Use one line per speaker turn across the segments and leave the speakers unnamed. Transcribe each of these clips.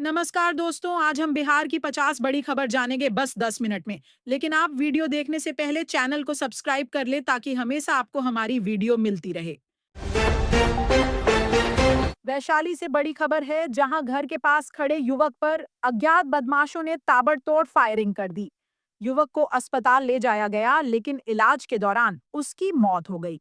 नमस्कार दोस्तों, आज हम बिहार की 50 बड़ी खबर जानेंगे बस 10 मिनट में। लेकिन आप वीडियो देखने से पहले चैनल को सब्सक्राइब कर लें ताकि हमेशा आपको हमारी वीडियो मिलती रहे। वैशाली से बड़ी खबर है, जहां घर के पास खड़े युवक पर अज्ञात बदमाशों ने ताबड़तोड़ फायरिंग कर दी। युवक को अस्पताल ले जाया गया, लेकिन इलाज के दौरान उसकी मौत हो गई।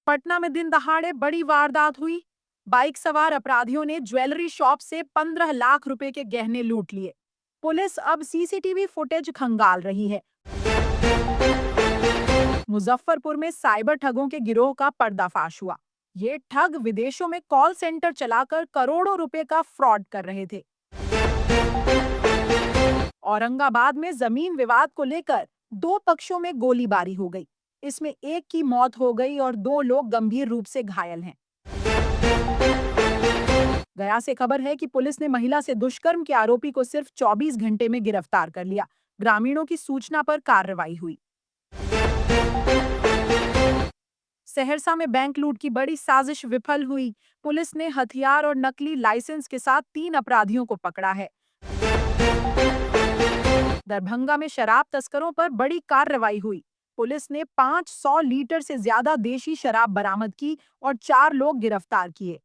पटना में दिन दहाड़े बड़ी वारदात हुई। बाइक सवार अपराधियों ने ज्वेलरी शॉप से 15 लाख रुपए के गहने लूट लिए। पुलिस अब सीसीटीवी फुटेज खंगाल रही है। मुजफ्फरपुर में साइबर ठगों के गिरोह का पर्दाफाश हुआ। ये ठग विदेशों में कॉल सेंटर चलाकर करोड़ों रुपए का फ्रॉड कर रहे थे। औरंगाबाद में जमीन विवाद को लेकर दो पक्षों में गोलीबारी हो गई। इसमें एक की मौत हो गई और दो लोग गंभीर रूप से घायल हैं। गया से खबर है कि पुलिस ने महिला से दुष्कर्म के आरोपी को सिर्फ 24 घंटे में गिरफ्तार कर लिया। ग्रामीणों की सूचना पर कार्रवाई हुई। सहरसा में बैंक लूट की बड़ी साजिश विफल हुई। पुलिस ने हथियार और नकली लाइसेंस के साथ 3 अपराधियों को पकड़ा है। दरभंगा में शराब तस्करों पर बड़ी कार्रवाई हुई। पुलिस ने 500 लीटर से ज्यादा देशी शराब बरामद की और 4 लोग गिरफ्तार किए।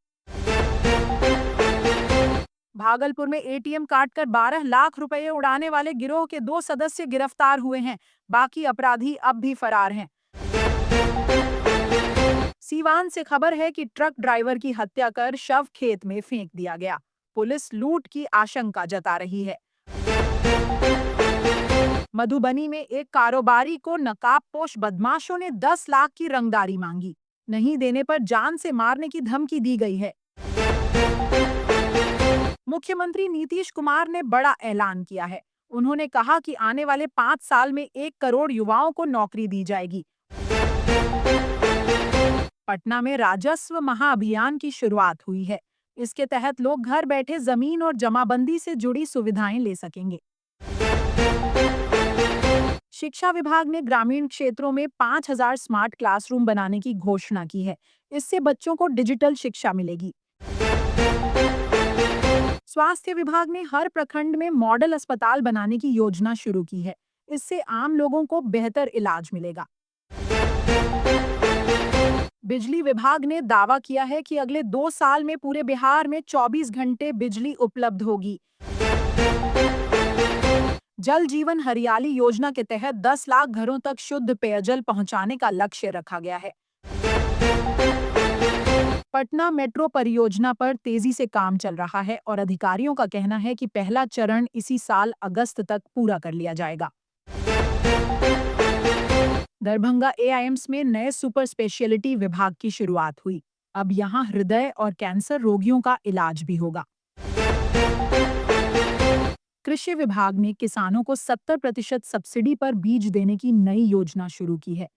भागलपुर में एटीएम काटकर 12 लाख रुपए उड़ाने वाले गिरोह के 2 सदस्य गिरफ्तार हुए हैं। बाकी अपराधी अब भी फरार हैं। सीवान से खबर है कि ट्रक ड्राइवर की हत्या कर शव खेत में फेंक दिया गया। पुलिस लूट की आशंका जता रही है। मधुबनी में एक कारोबारी को नकाबपोश बदमाशों ने 10 लाख की रंगदारी मांगी। नहीं देने पर जान से मारने की धमकी दी गई है। मुख्यमंत्री नीतीश कुमार ने बड़ा ऐलान किया है। उन्होंने कहा कि आने वाले 5 साल में 1 करोड़ युवाओं को नौकरी दी जाएगी। पटना में राजस्व महाअभियान की शुरुआत हुई है। इसके तहत लोग घर बैठे जमीन और जमाबंदी से जुड़ी सुविधाएं ले सकेंगे। शिक्षा विभाग ने ग्रामीण क्षेत्रों में 5,000 स्मार्ट क्लासरूम बनाने की घोषणा की है। इससे बच्चों को डिजिटल शिक्षा मिलेगी। स्वास्थ्य विभाग ने हर प्रखंड में मॉडल अस्पताल बनाने की योजना शुरू की है। इससे आम लोगों को बेहतर इलाज मिलेगा। बिजली विभाग ने दावा किया है कि अगले 2 साल में पूरे बिहार में 24 घंटे बिजली उपलब्ध होगी। जल जीवन हरियाली योजना के तहत 10 लाख घरों तक शुद्ध पेयजल पहुंचाने का लक्ष्य रखा गया है। पटना मेट्रो परियोजना पर तेजी से काम चल रहा है और अधिकारियों का कहना है कि पहला चरण इसी साल अगस्त तक पूरा कर लिया जाएगा। दरभंगा एआईएम्स में नए सुपर स्पेशलिटी विभाग की शुरुआत हुई। अब यहां हृदय और कैंसर रोगियों का इलाज भी होगा। कृषि विभाग ने किसानों को 70% सब्सिडी पर बीज देने की नई योजना शुरू की है।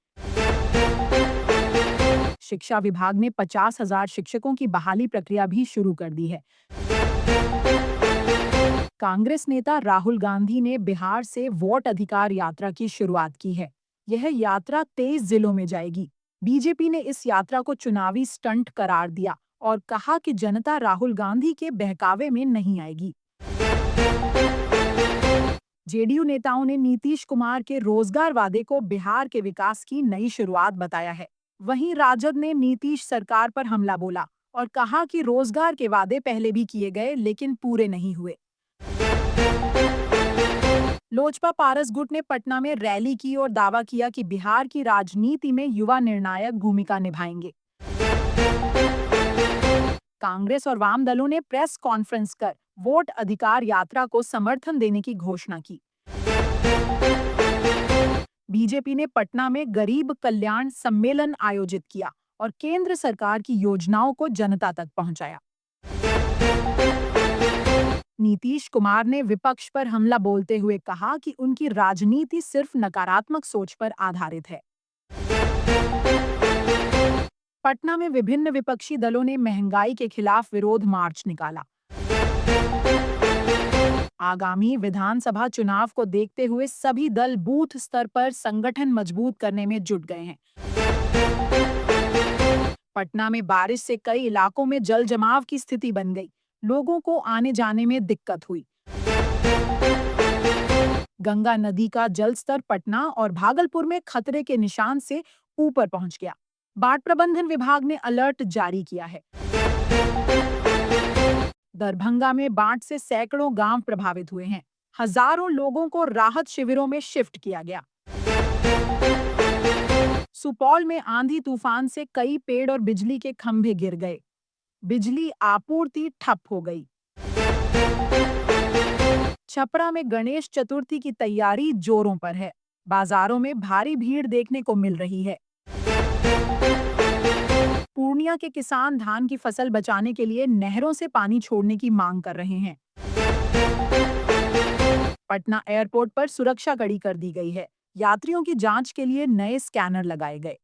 शिक्षा विभाग ने 50,000 शिक्षकों की बहाली प्रक्रिया भी शुरू कर दी है। कांग्रेस नेता राहुल गांधी ने बिहार से वोट अधिकार यात्रा की शुरुआत की है। यह यात्रा 23 जिलों में जाएगी। बीजेपी ने इस यात्रा को चुनावी स्टंट करार दिया और कहा कि जनता राहुल गांधी के बहकावे में नहीं आएगी। जेडीयू नेताओं ने नीतीश कुमार के रोजगार वादे को बिहार के विकास की नई शुरुआत बताया है। वहीं राजद ने नीतीश सरकार पर हमला बोला और कहा कि रोजगार के वादे पहले भी किए गए लेकिन पूरे नहीं हुए। लोजपा पारस गुट ने पटना में रैली की और दावा किया कि बिहार की राजनीति में युवा निर्णायक भूमिका निभाएंगे। कांग्रेस और वाम दलों ने प्रेस कॉन्फ्रेंस कर वोट अधिकार यात्रा को समर्थन देने की घोषणा की। बीजेपी ने पटना में गरीब कल्याण सम्मेलन आयोजित किया और केंद्र सरकार की योजनाओं को जनता तक पहुंचाया। नीतीश कुमार ने विपक्ष पर हमला बोलते हुए कहा कि उनकी राजनीति सिर्फ नकारात्मक सोच पर आधारित है। पटना में विभिन्न विपक्षी दलों ने महंगाई के खिलाफ विरोध मार्च निकाला। आगामी विधानसभा चुनाव को देखते हुए सभी दल बूथ स्तर पर संगठन मजबूत करने में जुट गए हैं। पटना में बारिश से कई इलाकों में जल जमाव की स्थिति बन गई। लोगों को आने जाने में दिक्कत हुई। गंगा नदी का जलस्तर पटना और भागलपुर में खतरे के निशान से ऊपर पहुंच गया। बाढ़ प्रबंधन विभाग ने अलर्ट जारी किया है। दरभंगा में बाढ़ से सैकड़ों गांव प्रभावित हुए हैं। हजारों लोगों को राहत शिविरों में शिफ्ट किया गया। सुपौल में आंधी तूफान से कई पेड़ और बिजली के खंभे गिर गए। बिजली आपूर्ति ठप हो गई। छपरा में गणेश चतुर्थी की तैयारी जोरों पर है। बाजारों में भारी भीड़ देखने को मिल रही है। पूर्णिया के किसान धान की फसल बचाने के लिए नहरों से पानी छोड़ने की मांग कर रहे हैं। पटना एयरपोर्ट पर सुरक्षा कड़ी कर दी गई है। यात्रियों की जांच के लिए नए स्कैनर लगाए गए।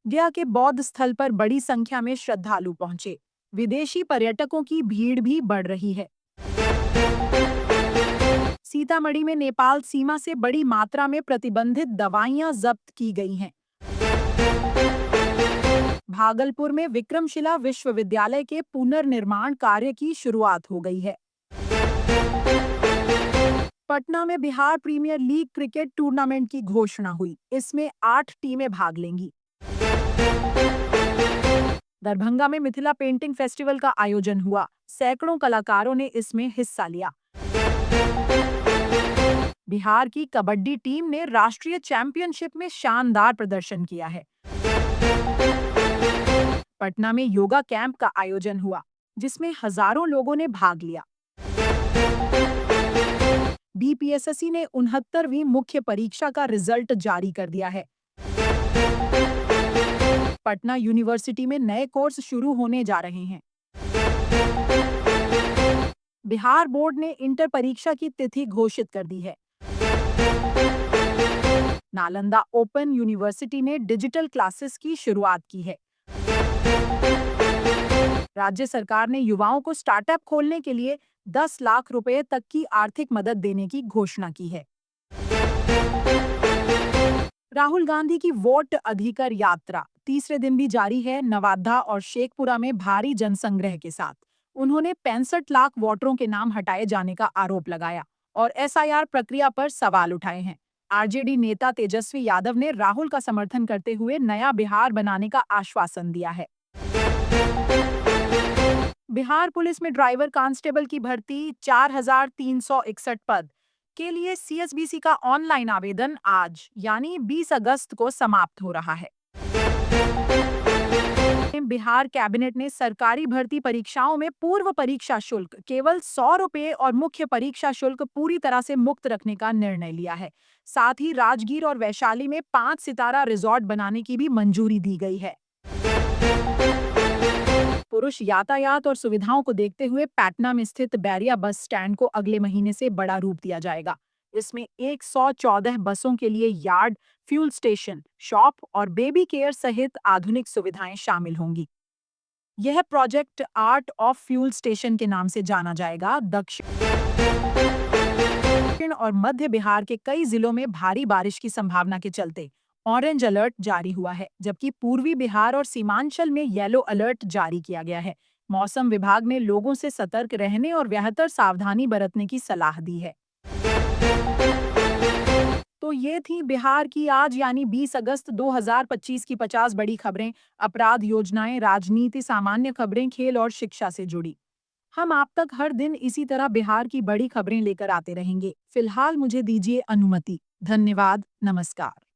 गया के बौद्ध स्थल पर बड़ी संख्या में श्रद्धालु पहुंचे। विदेशी पर्यटकों की भीड़ भी बढ़ रही है। सीतामढ़ी में नेपाल सीमा से बड़ी मात्रा में प्रतिबंधित दवाइयां जब्त की गई हैं। भागलपुर में विक्रमशिला विश्वविद्यालय के पुनर्निर्माण कार्य की शुरुआत हो गई है। पटना में Bihar Premier League cricket tournament की घोषणा हुई। इसमें 8 टीमें भाग लेंगी। दरभंगा में मिथिला पेंटिंग फेस्टिवल का आयोजन हुआ। सैकड़ों कलाकारों ने इसमें हिस्सा लिया। बिहार की कबड्डी टीम ने राष्ट्रीय चैंपियनशिप में शानदार प्रदर्शन किया है। पटना में योगा कैंप का आयोजन हुआ, जिसमें हजारों लोगों ने भाग लिया। बीपीएसएससी ने 69वीं मुख्य परीक्षा का रिजल्ट जारी कर दिया है। पटना यूनिवर्सिटी में नए कोर्स शुरू होने जा रहे हैं। बिहार बोर्ड ने इंटर परीक्षा की तिथि घोषित कर दी है। नालंदा ओपन यूनिवर्सिटी ने डिजिटल क्लासेस की शुरुआत की है। राज्य सरकार ने युवाओं को स्टार्टअप खोलने के लिए 10 लाख रुपए तक की आर्थिक मदद देने की घोषणा की है। राहुल गांधी की वोट अधिकार यात्रा तीसरे दिन भी जारी है। नवादा और शेखपुरा में भारी जनसंग्रह के साथ उन्होंने 65 लाख वोटरों के नाम हटाए जाने का आरोप लगाया और एसआईआर प्रक्रिया पर सवाल उठाए हैं। आरजेडी नेता तेजस्वी यादव ने राहुल का समर्थन करते हुए नया बिहार बनाने का आश्वासन दिया है। बिहार पुलिस में ड्राइवर कांस्टेबल की भर्ती 4,361 पद के लिए सीएसबीसी का ऑनलाइन आवेदन आज यानी 20 अगस्त को समाप्त हो रहा है। बिहार कैबिनेट ने सरकारी भर्ती परीक्षाओं में पूर्व परीक्षा शुल्क केवल 100 रुपये और मुख्य परीक्षा शुल्क पूरी तरह से मुक्त रखने का निर्णय लिया है। साथ ही राजगीर और वैशाली में 5 सितारा रिजॉर्ट बनाने की भी मंजूरी दी गई है। पुरुष यातायात और सुविधाओं को देखते हुए पटना में स्थित बैरिया बस स्टैंड को अगले महीने से बड़ा रूप दिया जाएगा। इसमें 114 बसों के लिए यार्ड, फ्यूल स्टेशन, शॉप और बेबी केयर सहित आधुनिक सुविधाएं शामिल होंगी। यह project art of fuel station के नाम से जाना जाएगा। दक्षिण और मध्य बिहार के कई जिलों में भारी बारिश की संभावना के चलते ऑरेंज अलर्ट जारी हुआ है, जबकि पूर्वी बिहार और सीमांचल में येलो अलर्ट जारी किया गया है। मौसम विभाग ने लोगों से सतर्क रहने और बेहतर सावधानी बरतने की सलाह दी है। तो ये थी बिहार की आज यानी 20 अगस्त 2025 की 50 बड़ी खबरें। अपराध, योजनाएं, राजनीति, सामान्य खबरें, खेल और शिक्षा से जुड़ी। हम आप तक हर दिन इसी तरह बिहार की बड़ी खबरें लेकर आते रहेंगे। फिलहाल मुझे दीजिए अनुमति। धन्यवाद। नमस्कार।